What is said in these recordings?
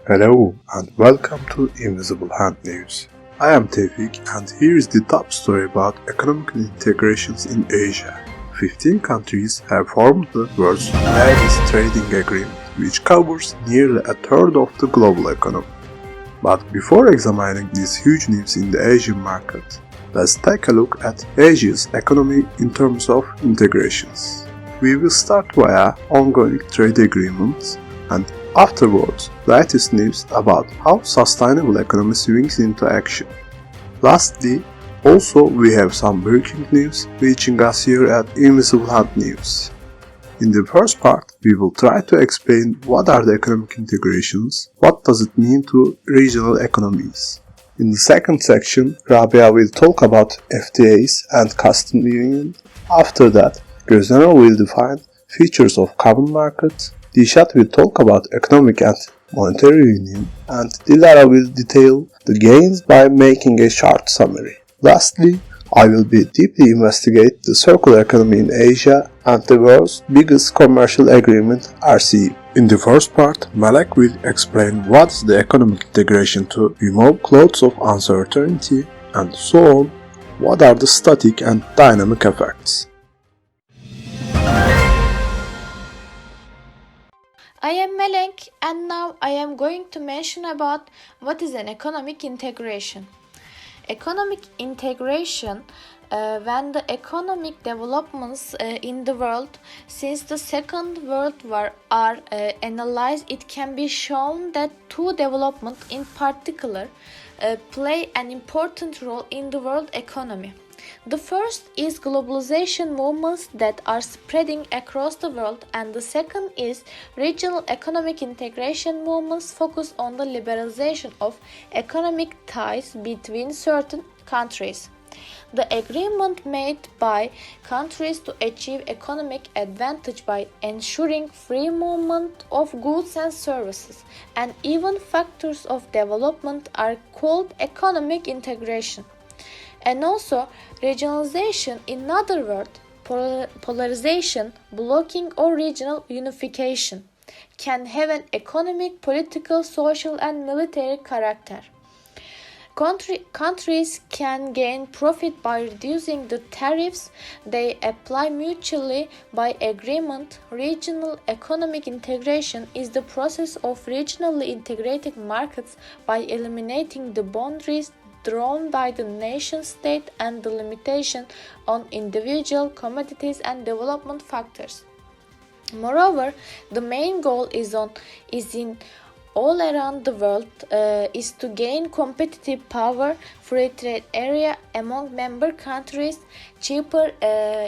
Hello and welcome to Invisible Hand News. I am Tevfik and here is the top story about economic integrations in Asia. 15 countries have formed the world's largest trading agreement, which covers nearly a third of the global economy. But before examining these huge news in the Asian market, let's take a look at Asia's economy in terms of integrations. We will start via ongoing trade agreements and afterwards latest news about how sustainable economy swings into action. Lastly, also we have some breaking news reaching us here at Invisible Hand News. In the first part, we will try to explain what are the economic integrations, what does it mean to regional economies. In the second section, Rabia will talk about FTAs and custom union. After that, Göznero will define features of common market, Dilshat will talk about economic and monetary union, and Dilara will detail the gains by making a short summary. Lastly, I will deeply investigate the circular economy in Asia and the world's biggest commercial agreement, RCEP. In the first part, Malek will explain what is the economic integration to remove clouds of uncertainty, and so on, what are the static and dynamic effects. I am Melek and now I am going to mention about what is an economic integration. Economic integration, when the economic developments in the world since the Second World War are analyzed, it can be shown that two developments in particular play an important role in the world economy. The first is globalization movements that are spreading across the world, and the second is regional economic integration movements focused on the liberalization of economic ties between certain countries. The agreement made by countries to achieve economic advantage by ensuring free movement of goods and services and even factors of development are called economic integration. And also regionalization, in other words, polarization, blocking or regional unification, can have an economic, political, social and military character. Countries can gain profit by reducing the tariffs they apply mutually by agreement. Regional economic integration is the process of regionally integrating markets by eliminating the boundaries drawn by the nation state and the limitation on individual commodities and development factors. Moreover, the main goal is in all around the world is to gain competitive power, free trade area among member countries, cheaper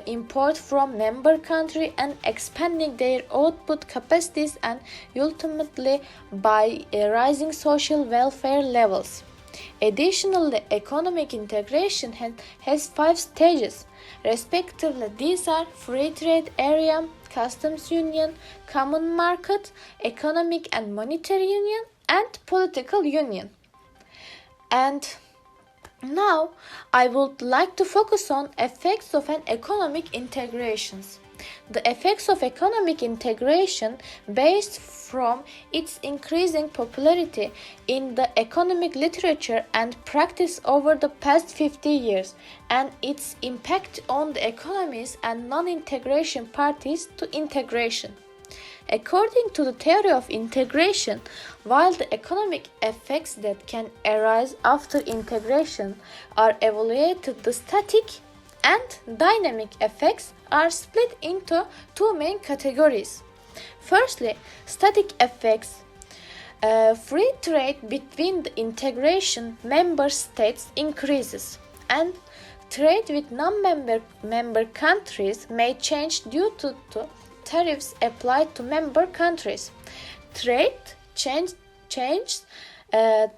import from member country and expanding their output capacities and ultimately by rising social welfare levels. Additionally, economic integration has 5 stages. Respectively, these are free trade area, customs union, common market, economic and monetary union, and political union. And now I would like to focus on effects of an economic integrations. The effects of economic integration based from its increasing popularity in the economic literature and practice over the past 50 years and its impact on the economies and non-integration parties to integration. According to the theory of integration, while the economic effects that can arise after integration are evaluated, the static and dynamic effects are split into 2 main categories. Firstly, static effects. Free trade between the integration member states increases, and trade with non-member countries may change due to tariffs applied to member countries. Trade changes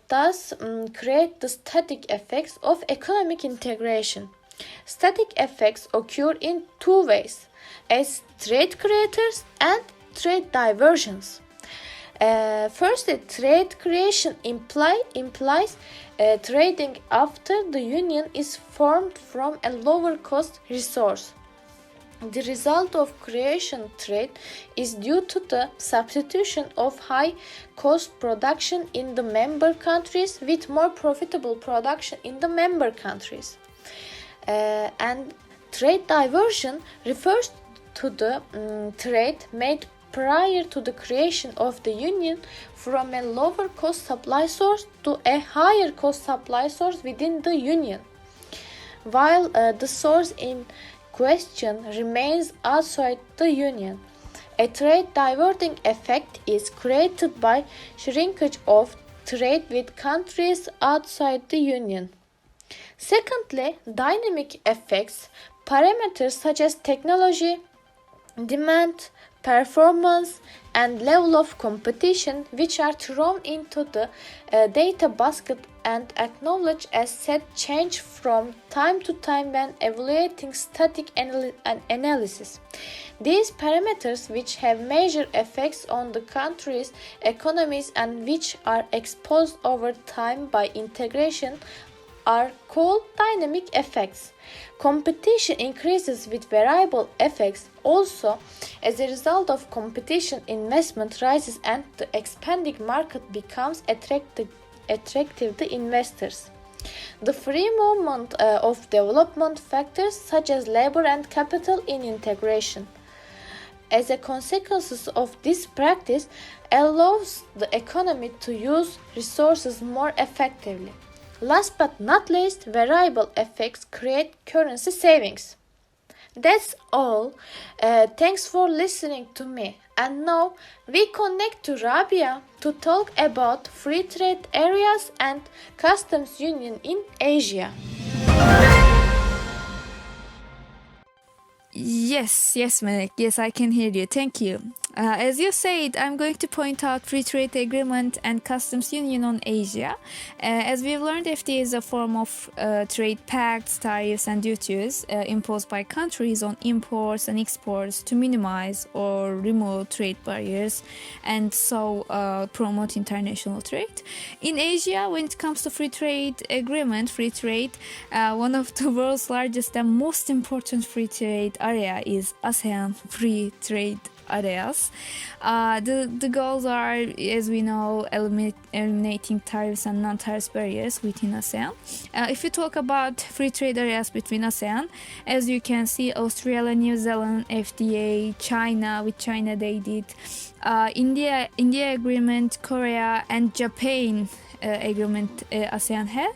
thus create the static effects of economic integration. Static effects occur in 2 ways, as trade creators and trade diversions. Firstly, trade creation implies trading after the union is formed from a lower cost resource. The result of creation trade is due to the substitution of high cost production in the member countries with more profitable production in the member countries. And trade diversion refers to the trade made prior to the creation of the union from a lower cost supply source to a higher cost supply source within the union, while the source in question remains outside the union. A trade diverting effect is created by shrinkage of trade with countries outside the union. Secondly, dynamic effects, parameters such as technology, demand, performance, and level of competition, which are thrown into the data basket and acknowledged as set, change from time to time when evaluating static analysis. These parameters, which have major effects on the country's economies and which are exposed over time by integration, are called dynamic effects. Competition increases with variable effects. Also, as a result of competition, investment rises and the expanding market becomes attractive to investors. The free movement of development factors such as labor and capital in integration, as a consequence of this practice, allows the economy to use resources more effectively. Last but not least, variable effects create currency savings. That's all. Thanks for listening to me. And now we connect to Rabia to talk about free trade areas and customs union in Asia. Yes, Melek. Yes, I can hear you. Thank you. As you said, I'm going to point out free trade agreement and customs union on Asia. As we've learned, FTA is a form of trade pacts, tariffs, and duties imposed by countries on imports and exports to minimize or remove trade barriers and so promote international trade. In Asia, when it comes to free trade agreement, one of the world's largest and most important free trade area is ASEAN free trade areas. The goals are, as we know, eliminating tariffs and non-tariff barriers within ASEAN. If you talk about free trade areas between ASEAN, as you can see, Australia, New Zealand, FTA, China, with China they did, India agreement, Korea, and Japan agreement ASEAN have.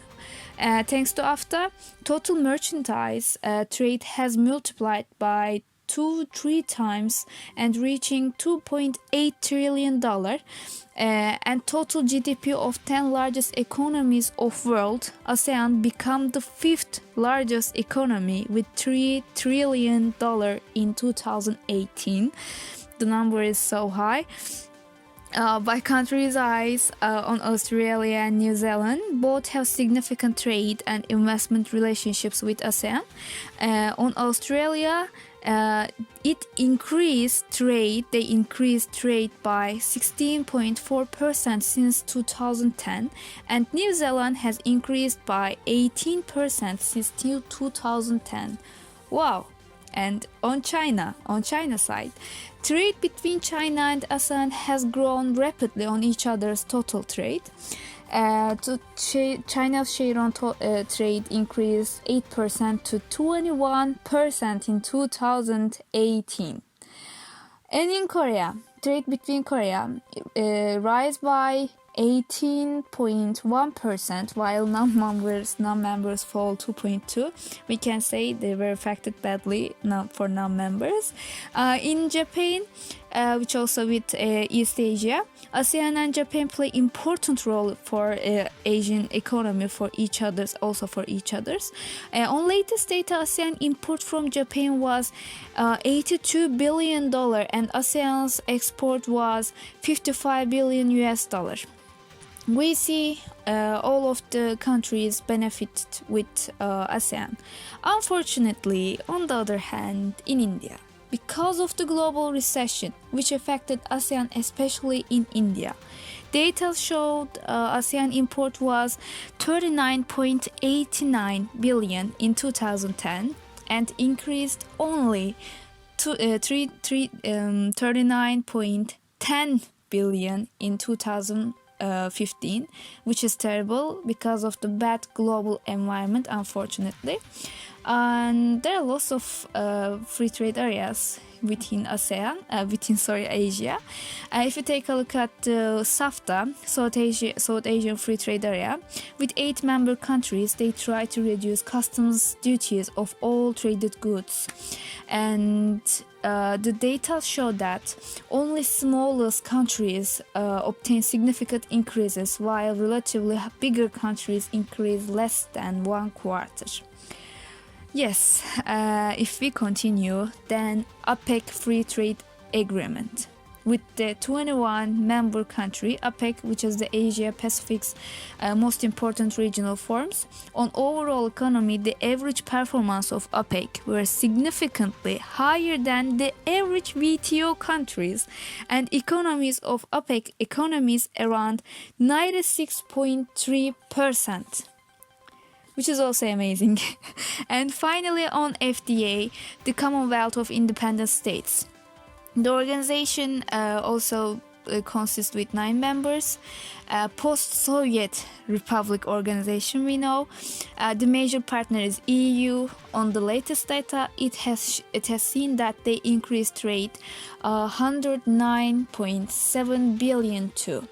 Thanks to AFTA, total merchandise trade has multiplied by 2-3 times and reaching $2.8 trillion, and total GDP of 10 largest economies of world, ASEAN become the 5th largest economy with $3 trillion in 2018. The number is so high. By countries' eyes, on Australia and New Zealand, both have significant trade and investment relationships with ASEAN. On Australia, it increased trade. They increased trade by 16.4% since 2010, and New Zealand has increased by 18% since 2010. Wow! And on China side, trade between China and ASEAN has grown rapidly on each other's total trade. China's share on trade increased 8% to 21% in 2018. And in Korea, trade between Korea rise by 18.1%, while non-members fall 2.2%. We can say they were affected badly for non-members. In Japan, which also with East Asia, ASEAN and Japan play important role for Asian economy for each others. On latest data, ASEAN import from Japan was $82 billion and ASEAN's export was $55 billion US. We see all of the countries benefit with ASEAN. Unfortunately, on the other hand, in India, because of the global recession, which affected ASEAN, especially in India. Data showed ASEAN import was 39.89 billion in 2010 and increased only to 39.10 billion in 2015, which is terrible because of the bad global environment, unfortunately. And there are lots of free trade areas within Asia. If you take a look at SAFTA, South Asian Free Trade Area, with 8 member countries, they try to reduce customs duties of all traded goods. And the data show that only smallest countries obtain significant increases, while relatively bigger countries increase less than 1/4. Yes, if we continue, then APEC Free Trade Agreement. With the 21 member country, APEC, which is the Asia Pacific's most important regional forums, on overall economy, the average performance of APEC were significantly higher than the average WTO countries, and economies of APEC economies around 96.3%. Which is also amazing. And finally, on FTA, the Commonwealth of Independent States. The organization also consists with 9 members. Post-Soviet Republic organization, we know. The major partner is EU. On the latest data, it has seen that they increased trade 109.7 billion to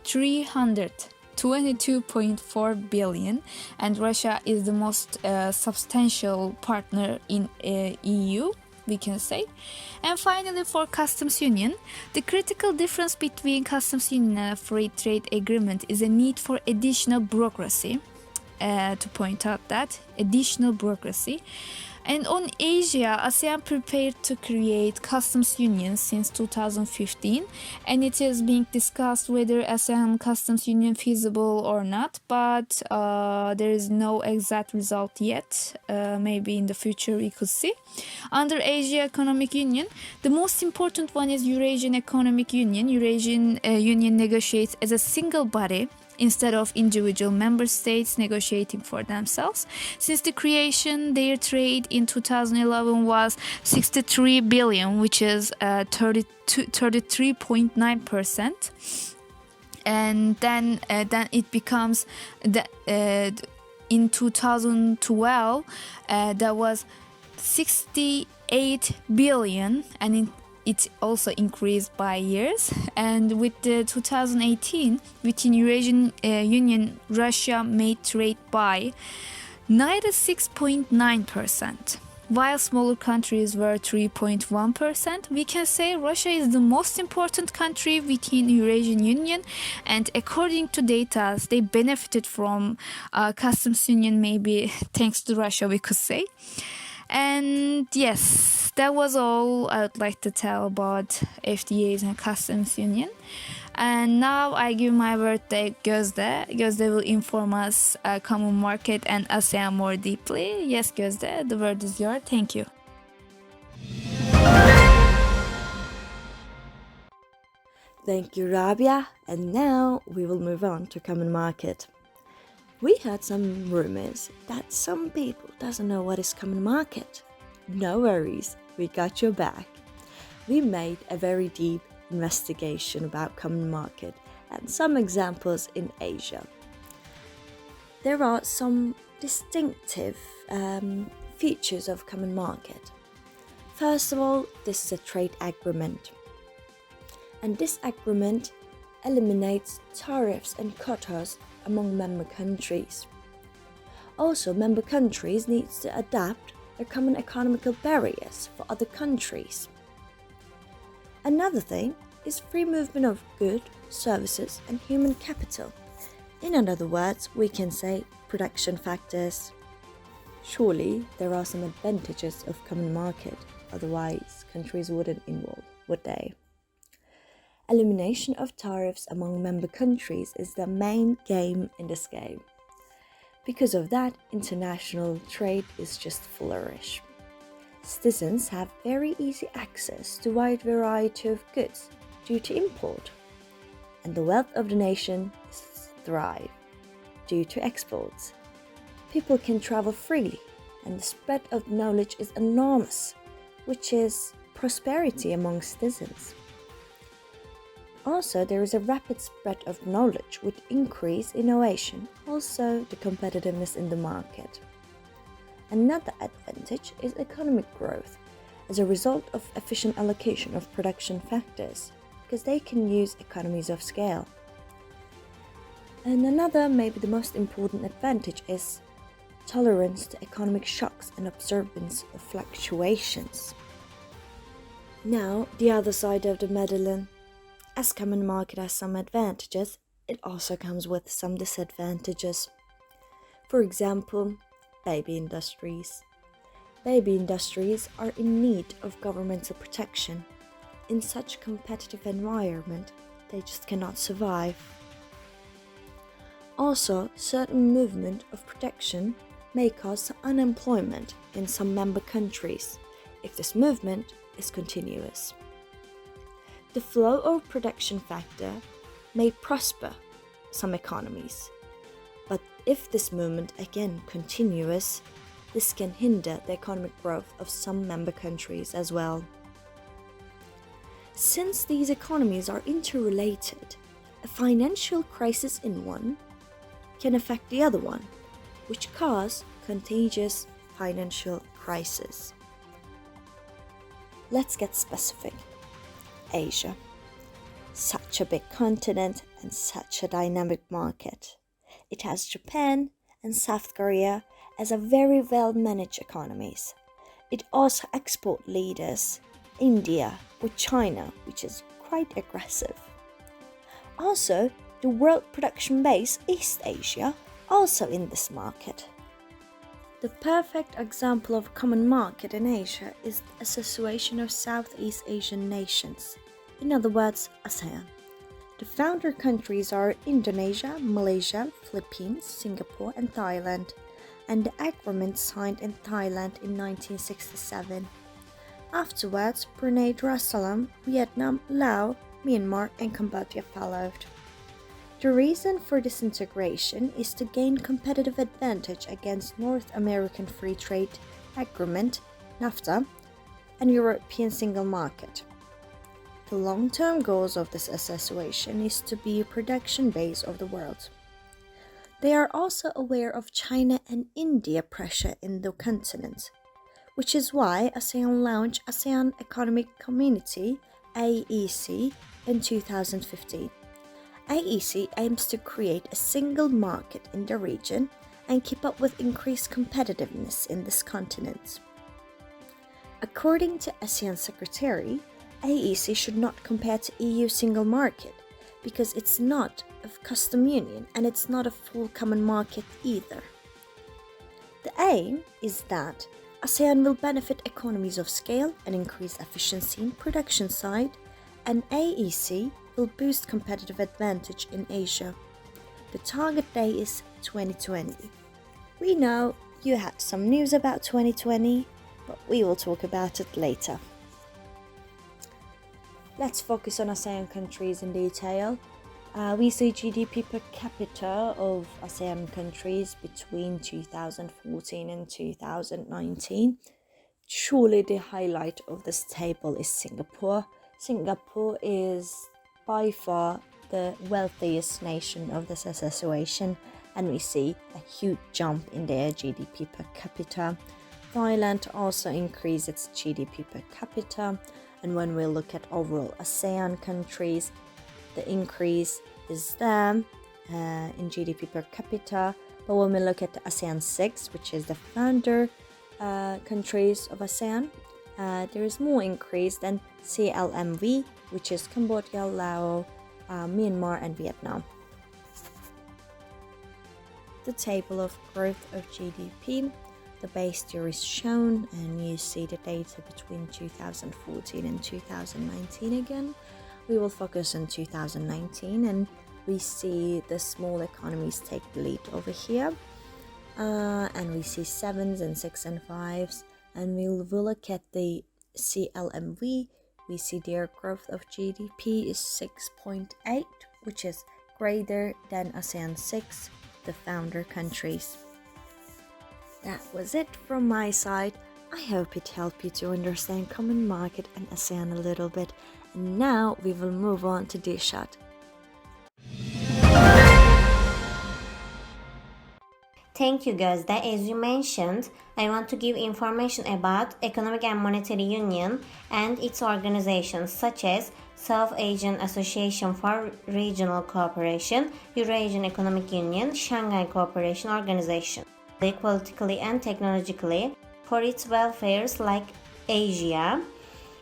322.4 billion, and Russia is the most substantial partner in EU, we can say. And finally, for customs union, the critical difference between customs union and free trade agreement is a need for additional bureaucracy. To point out that additional bureaucracy. And on Asia, ASEAN prepared to create customs union since 2015, and it is being discussed whether ASEAN customs union feasible or not, but there is no exact result yet. Maybe in the future we could see. Under Asia Economic Union, the most important one is Eurasian Economic Union. Eurasian Union negotiates as a single body instead of individual member states negotiating for themselves. Since the creation, their trade in 2011 was 63 billion, which is 33.9%. And then it becomes in 2012 that was 68 billion, and it also increased by years. And with the 2018, within Eurasian Union, Russia made trade by 96.9%, while smaller countries were 3.1%. We can say Russia is the most important country within Eurasian Union, and according to data, they benefited from customs union, maybe thanks to Russia, we could say. And yes, that was all I would like to tell about FTAs and customs union. And now I give my word to Gözde. Gözde will inform us common market and ASEAN more deeply. Yes, Gözde, the word is yours. Thank you. Thank you, Rabia. And now we will move on to common market. We heard some rumors that some people doesn't know what is common market. No worries, we got your back. We made a very deep investigation about common market and some examples in Asia. There are some distinctive features of common market. First of all, this is a trade agreement. And this agreement eliminates tariffs and quotas among member countries. Also, member countries need to adapt their common economical barriers for other countries. Another thing is free movement of goods, services and human capital. In other words, we can say production factors. Surely there are some advantages of common market, otherwise countries wouldn't involve, would they? Elimination of tariffs among member countries is the main game in this game. Because of that, international trade is just flourish. citizens have very easy access to a wide variety of goods due to import, and the wealth of the nation thrive due to exports. People can travel freely, and the spread of knowledge is enormous, which is prosperity among citizens. Also, there is a rapid spread of knowledge with increased innovation, also the competitiveness in the market. Another advantage is economic growth as a result of efficient allocation of production factors, because they can use economies of scale. And another, maybe the most important advantage is tolerance to economic shocks and observance of fluctuations. Now, the other side of the medallion. As common market has some advantages, it also comes with some disadvantages. For example, baby industries. Baby industries are in need of governmental protection. In such competitive environment, they just cannot survive. Also, certain movement of protection may cause unemployment in some member countries if this movement is continuous. The flow of production factor may prosper some economies, but if this movement again continues, this can hinder the economic growth of some member countries as well. Since these economies are interrelated, a financial crisis in one can affect the other one, which cause contagious financial crisis. Let's get specific. Asia. Such a big continent and such a dynamic market. It has Japan and South Korea as a very well-managed economies. It also export leaders, India or China, which is quite aggressive. Also, the world production base East Asia also in this market. The perfect example of a common market in Asia is the association of Southeast Asian nations, in other words, ASEAN. The founder countries are Indonesia, Malaysia, Philippines, Singapore, and Thailand, and the agreement signed in Thailand in 1967. Afterwards, Brunei Darussalam, Vietnam, Laos, Myanmar, and Cambodia followed. The reason for this integration is to gain competitive advantage against North American Free Trade Agreement, NAFTA, and European Single Market. The long-term goals of this association is to be a production base of the world. They are also aware of China and India pressure in the continent, which is why ASEAN launched ASEAN Economic Community, AEC, in 2015. AEC aims to create a single market in the region and keep up with increased competitiveness in this continent. According to ASEAN Secretary, AEC should not compare to EU single market because it's not a custom union and it's not a full common market either. The aim is that ASEAN will benefit economies of scale and increase efficiency in production side, and AEC will boost competitive advantage in Asia. The target day is 2020. We know you had some news about 2020, but we will talk about it later. Let's focus on ASEAN countries in detail. We see GDP per capita of ASEAN countries between 2014 and 2019. Surely the highlight of this table is Singapore. Singapore is by far the wealthiest nation of this association, and we see a huge jump in their GDP per capita. Thailand also increased its GDP per capita, and when we look at overall ASEAN countries, the increase is there in GDP per capita. But when we look at the ASEAN 6, which is the founder countries of ASEAN, there is more increase than CLMV, which is Cambodia, Laos, Myanmar, and Vietnam. The table of growth of GDP, the base year is shown, and you see the data between 2014 and 2019 again. We will focus on 2019, and we see the small economies take the lead over here. And we see 7s and 6 and 5s, and we'll look at the CLMV. We see their growth of GDP is 6.8, which is greater than ASEAN 6, the founder countries. That was it from my side. I hope it helped you to understand Common Market and ASEAN a little bit. And now we will move on to Dilshad. Thank you, Gözde. As you mentioned, I want to give information about Economic and Monetary Union and its organizations such as South Asian Association for Regional Cooperation, Eurasian Economic Union, Shanghai Cooperation Organization. Politically and technologically, for its welfares like Asia.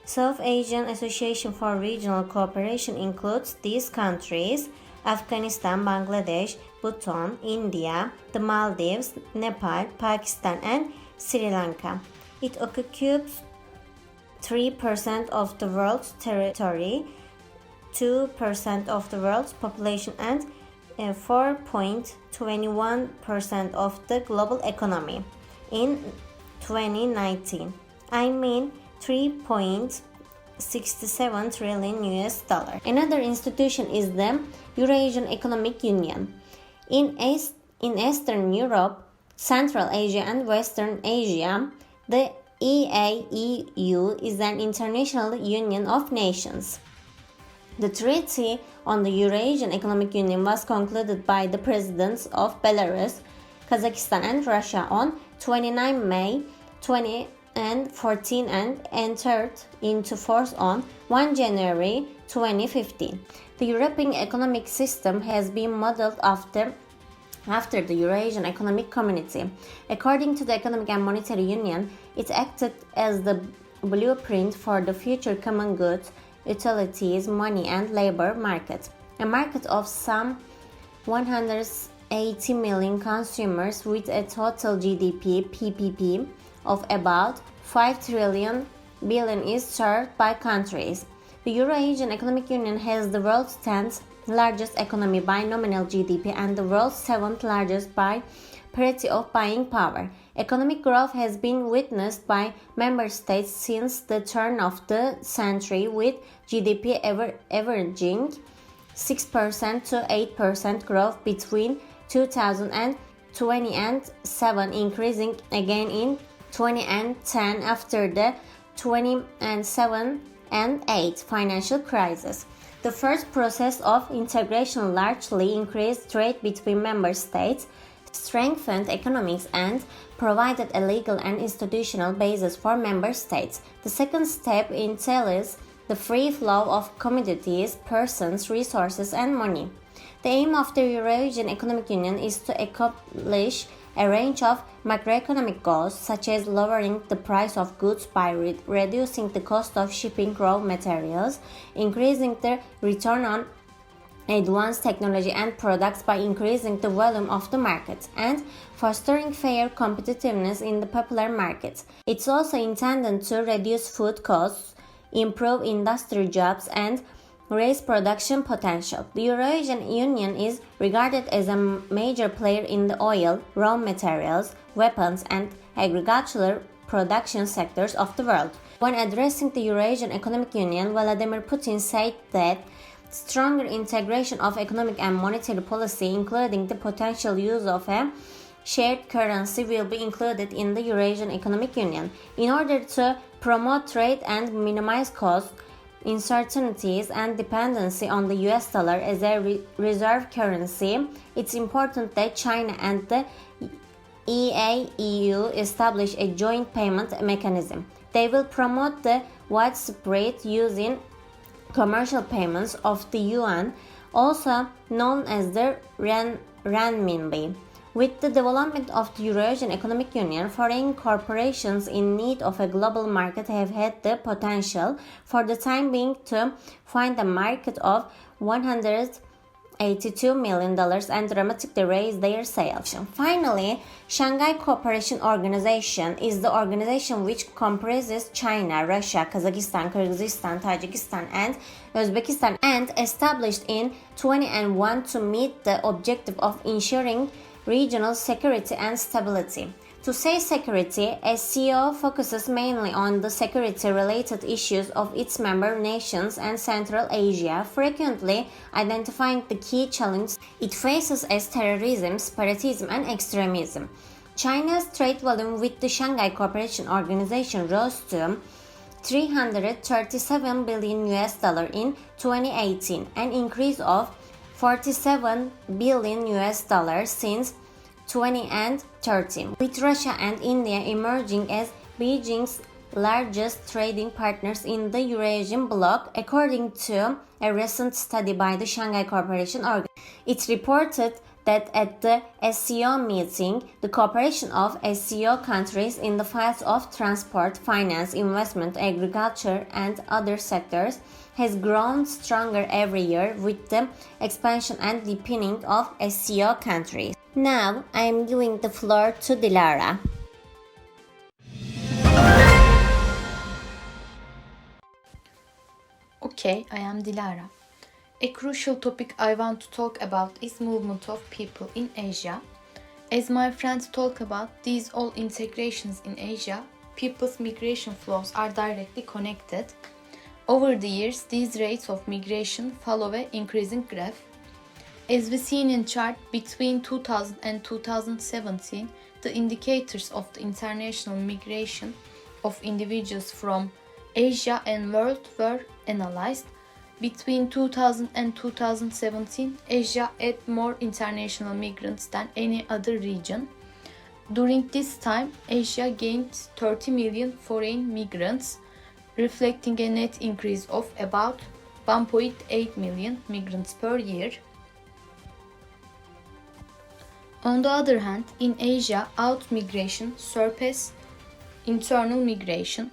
South Asian Association for Regional Cooperation includes these countries: Afghanistan, Bangladesh, Bhutan, India, the Maldives, Nepal, Pakistan, and Sri Lanka. It occupies 3% of the world's territory, 2% of the world's population, and 4.21% of the global economy in 2019. I mean 3.67 trillion US dollar. Another institution is the Eurasian Economic Union. In Eastern Europe, Central Asia, and Western Asia, the EAEU is an international union of nations. The Treaty on the Eurasian Economic Union was concluded by the presidents of Belarus, Kazakhstan, and Russia on 29 May 2014 and entered into force on 1 January 2015. The European economic system has been modeled after the Eurasian Economic Community. According to the Economic and Monetary Union, it acted as the blueprint for the future common goods, utilities, money, and labor market. A market of some 180 million consumers with a total GDP (PPP) of about 5 trillion billion is served by countries. The Eurasian Economic Union has the world's 10th largest economy by nominal GDP and the world's 7th largest by parity of buying power. Economic growth has been witnessed by member states since the turn of the century, with GDP averaging 6% to 8% growth between 2020 and 7, increasing again in 2010 after the 2007 and 8 financial crisis. The first process of integration largely increased trade between member states, strengthened economics, and provided a legal and institutional basis for member states. The second step entails the free flow of commodities, persons, resources, and money. The aim of the Eurasian Economic Union is to accomplish a range of macroeconomic goals, such as lowering the price of goods by reducing the cost of shipping raw materials, increasing the return on advanced technology and products by increasing the volume of the market, and fostering fair competitiveness in the popular market. It's also intended to reduce food costs, improve industry jobs, and raise production potential. The Eurasian Union is regarded as a major player in the oil, raw materials, weapons, and agricultural production sectors of the world. When addressing the Eurasian Economic Union, Vladimir Putin said that stronger integration of economic and monetary policy, including the potential use of a shared currency, will be included in the Eurasian Economic Union. In order to promote trade and minimize cost, uncertainties, and dependency on the US dollar as a reserve currency, it's important that China and the EAEU establish a joint payment mechanism. They will promote the widespread use in commercial payments of the yuan, also known as the renminbi. With the development of the Eurasian Economic Union, foreign corporations in need of a global market have had the potential for the time being to find a market of $182 million and dramatically raise their sales. Finally, Shanghai Cooperation Organization is the organization which comprises China, Russia, Kazakhstan, Kyrgyzstan, Tajikistan, and Uzbekistan, and established in 2001 to meet the objective of ensuring regional security and stability. To say security, SCO focuses mainly on the security-related issues of its member nations and Central Asia, frequently identifying the key challenges it faces as terrorism, separatism, and extremism. China's trade volume with the Shanghai Cooperation Organization rose to 337 billion US dollar in 2018, an increase of 47 billion US dollars since 2013, with Russia and India emerging as Beijing's largest trading partners in the Eurasian bloc, according to a recent study by the Shanghai Cooperation Organization. It reported that at the SCO meeting, the cooperation of SCO countries in the fields of transport, finance, investment, agriculture, and other sectors has grown stronger every year with the expansion and deepening of SCO countries. Now, I am giving the floor to Dilara. Okay, I am Dilara. A crucial topic I want to talk about is movement of people in Asia. As my friends talk about these all integrations in Asia, people's migration flows are directly connected. Over the years, these rates of migration follow an increasing graph. As we seen in chart, between 2000 and 2017, the indicators of the international migration of individuals from Asia and world were analyzed. Between 2000 and 2017, Asia had more international migrants than any other region. During this time, Asia gained 30 million foreign migrants, reflecting a net increase of about 1.8 million migrants per year. On the other hand, in Asia, out-migration surpassed internal migration.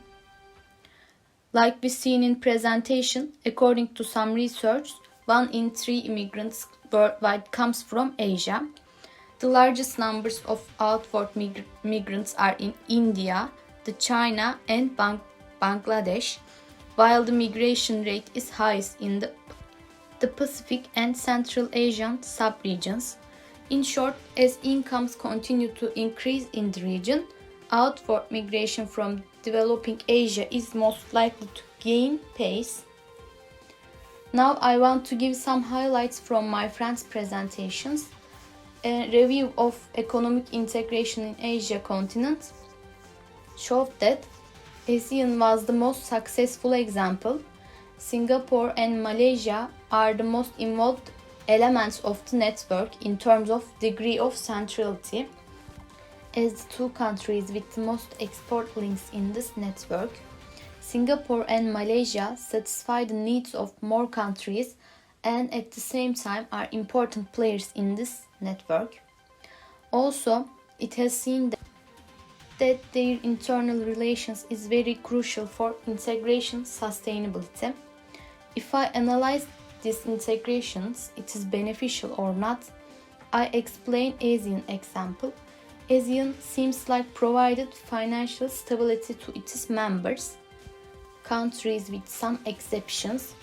Like we seen in presentation, according to some research, 1 in 3 immigrants worldwide comes from Asia. The largest numbers of outward migrants are in India, China, and Bangladesh, while the migration rate is highest in the Pacific and Central Asian sub-regions. In short, as incomes continue to increase in the region, outward migration from developing Asia is most likely to gain pace. Now I want to give some highlights from my friends' presentations. A review of economic integration in Asia continent showed that ASEAN was the most successful example. Singapore and Malaysia are the most involved elements of the network in terms of degree of centrality. As the two countries with the most export links in this network, Singapore and Malaysia satisfy the needs of more countries and at the same time are important players in this network. Also, it has seen that their internal relations is very crucial for integration sustainability. If I analyze these integrations, it is beneficial or not, I explain ASEAN example. ASEAN seems like provided financial stability to its members, countries with some exceptions.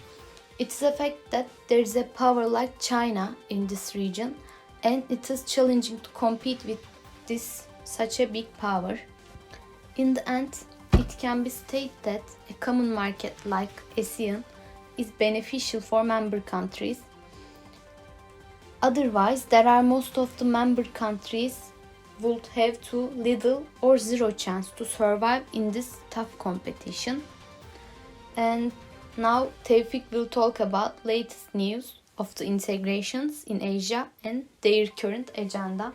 It's a fact that there is a power like China in this region, and it is challenging to compete with such a big power. In the end, it can be stated that a common market like ASEAN is beneficial for member countries. Otherwise, most of the member countries would have too little or zero chance to survive in this tough competition. And now Tevfik will talk about latest news of the integrations in Asia and their current agenda.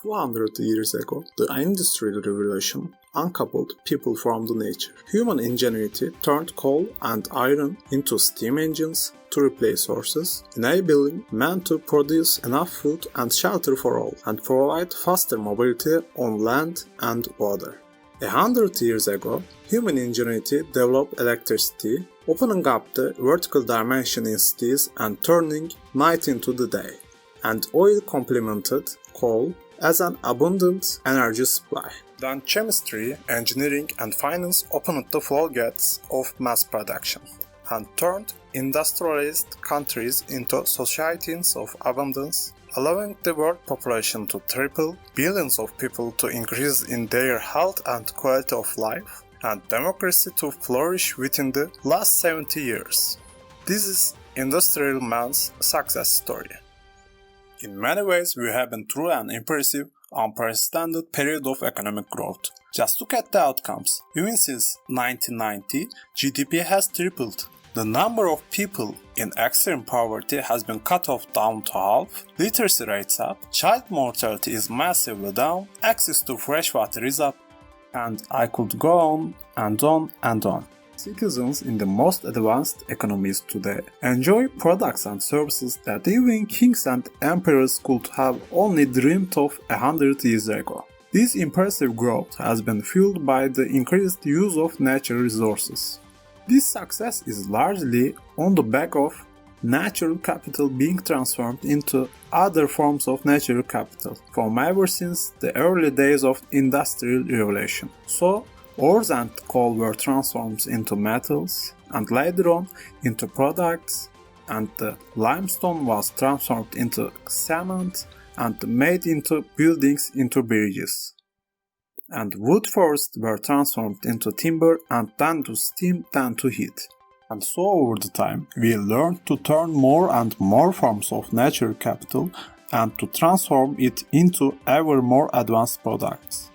200 years ago, the Industrial Revolution uncoupled people from the nature. Human ingenuity turned coal and iron into steam engines to replace horses, enabling man to produce enough food and shelter for all, and provide faster mobility on land and water. 100 years ago, human ingenuity developed electricity, opening up the vertical dimension in cities and turning night into the day, and oil complemented coal as an abundant energy supply. Then chemistry, engineering and finance opened the floodgates of mass production and turned industrialized countries into societies of abundance, allowing the world population to triple, billions of people to increase in their health and quality of life, and democracy to flourish within the last 70 years. This is industrial man's success story. In many ways, we have been through an impressive, unprecedented period of economic growth. Just look at the outcomes. Even since 1990, GDP has tripled. The number of people in extreme poverty has been cut off down to half, literacy rates up, child mortality is massively down, access to fresh water is up, and I could go on and on and on. Citizens in the most advanced economies today enjoy products and services that even kings and emperors could have only dreamed of 100 years ago. This impressive growth has been fueled by the increased use of natural resources. This success is largely on the back of natural capital being transformed into other forms of natural capital from ever since the early days of Industrial Revolution. So, ores and coal were transformed into metals and later on into products, and the limestone was transformed into cement and made into buildings, into bridges. And wood forests were transformed into timber and then to steam, then to heat. And so over the time, we learned to turn more and more forms of natural capital and to transform it into ever more advanced products.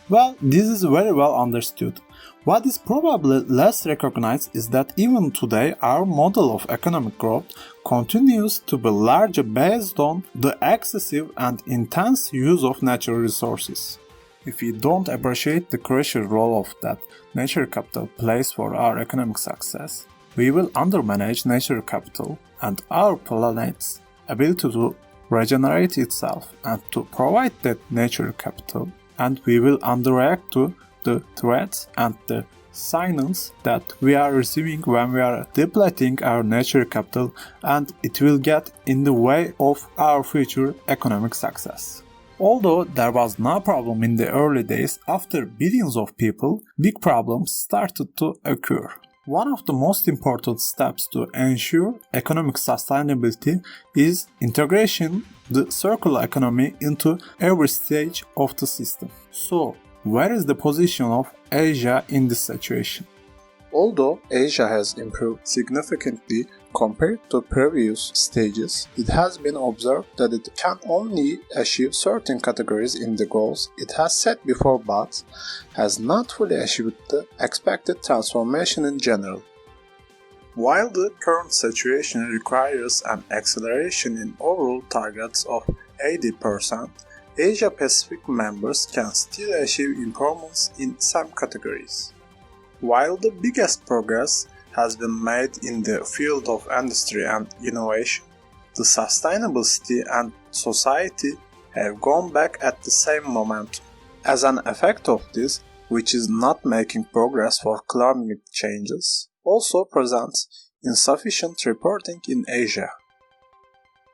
Well, this is very well understood. What is probably less recognized is that even today our model of economic growth continues to be largely based on the excessive and intense use of natural resources. If we don't appreciate the crucial role of that natural capital plays for our economic success, we will undermanage natural capital and our planet's ability to regenerate itself and to provide that natural capital, and we will underreact to the threats and the signals that we are receiving when we are depleting our natural capital, and it will get in the way of our future economic success. Although there was no problem in the early days, after billions of people, big problems started to occur. One of the most important steps to ensure economic sustainability is integration the circular economy into every stage of the system. So, where is the position of Asia in this situation? Although Asia has improved significantly compared to previous stages, it has been observed that it can only achieve certain categories in the goals it has set before but has not fully achieved the expected transformation in general. While the current situation requires an acceleration in overall targets of 80%, Asia-Pacific members can still achieve improvements in some categories. While the biggest progress has been made in the field of industry and innovation, the sustainability and society have gone back at the same momentum. As an effect of this, which is not making progress for climate changes, also presents insufficient reporting in Asia.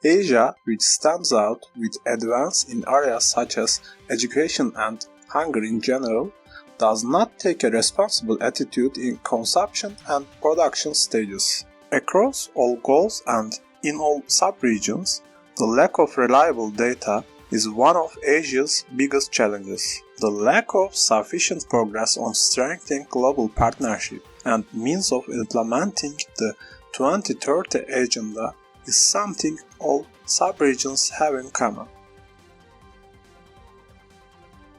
Asia, which stands out with advance in areas such as education and hunger in general, does not take a responsible attitude in consumption and production stages. Across all goals and in all sub-regions, the lack of reliable data is one of Asia's biggest challenges. The lack of sufficient progress on strengthening global partnership and means of implementing the 2030 Agenda is something all sub-regions have in common.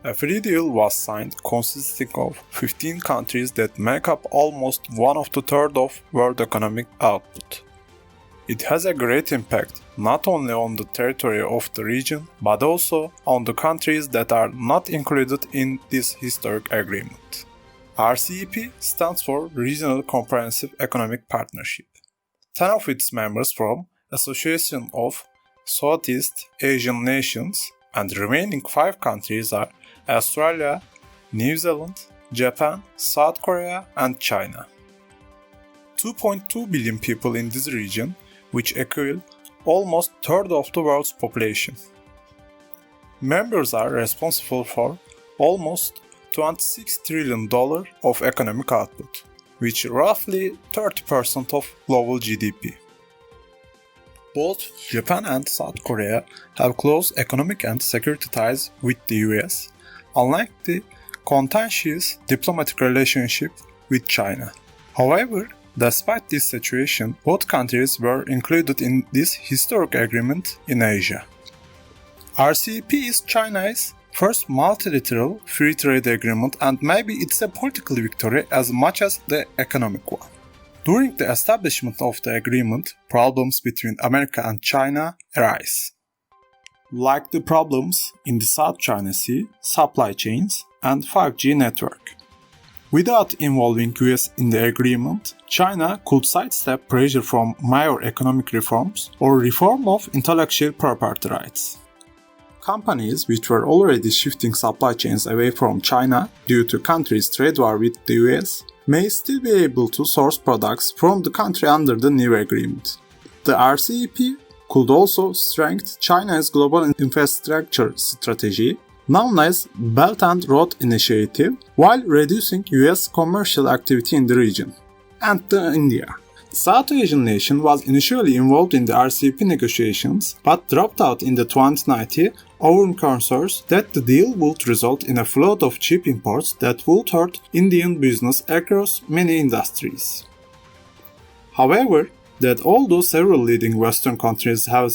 A free deal was signed consisting of 15 countries that make up almost 1/3 of world economic output. It has a great impact not only on the territory of the region but also on the countries that are not included in this historic agreement. RCEP stands for Regional Comprehensive Economic Partnership. 10 of its members from Association of Southeast Asian Nations and remaining 5 countries are Australia, New Zealand, Japan, South Korea, and China. 2.2 billion people in this region, which equal almost a third of the world's population. Members are responsible for almost $26 trillion of economic output. which roughly 30% of global GDP. Both Japan and South Korea have close economic and security ties with the US, unlike the contentious diplomatic relationship with China. However, despite this situation, both countries were included in this historic agreement in Asia. RCEP is China's first multilateral free trade agreement, and maybe it's a political victory as much as the economic one. During the establishment of the agreement, problems between America and China arise. Like the problems in the South China Sea, supply chains, and 5G network. Without involving US in the agreement, China could sidestep pressure from major economic reforms or reform of intellectual property rights. Companies which were already shifting supply chains away from China due to country's trade war with the US may still be able to source products from the country under the new agreement. The RCEP could also strengthen China's global infrastructure strategy, known as Belt and Road Initiative, while reducing US commercial activity in the region. And India. South Asian nation was initially involved in the RCEP negotiations but dropped out in the 2019 over concerns that the deal would result in a flood of cheap imports that would hurt Indian business across many industries. However, that although several leading Western countries have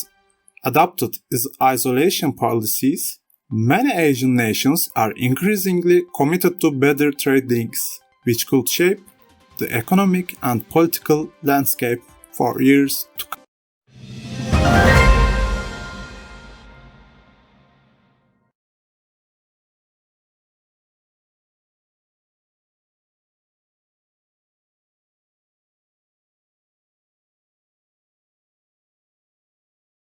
adopted its isolation policies, many Asian nations are increasingly committed to better trade links, which could shape the economic and political landscape for years to come.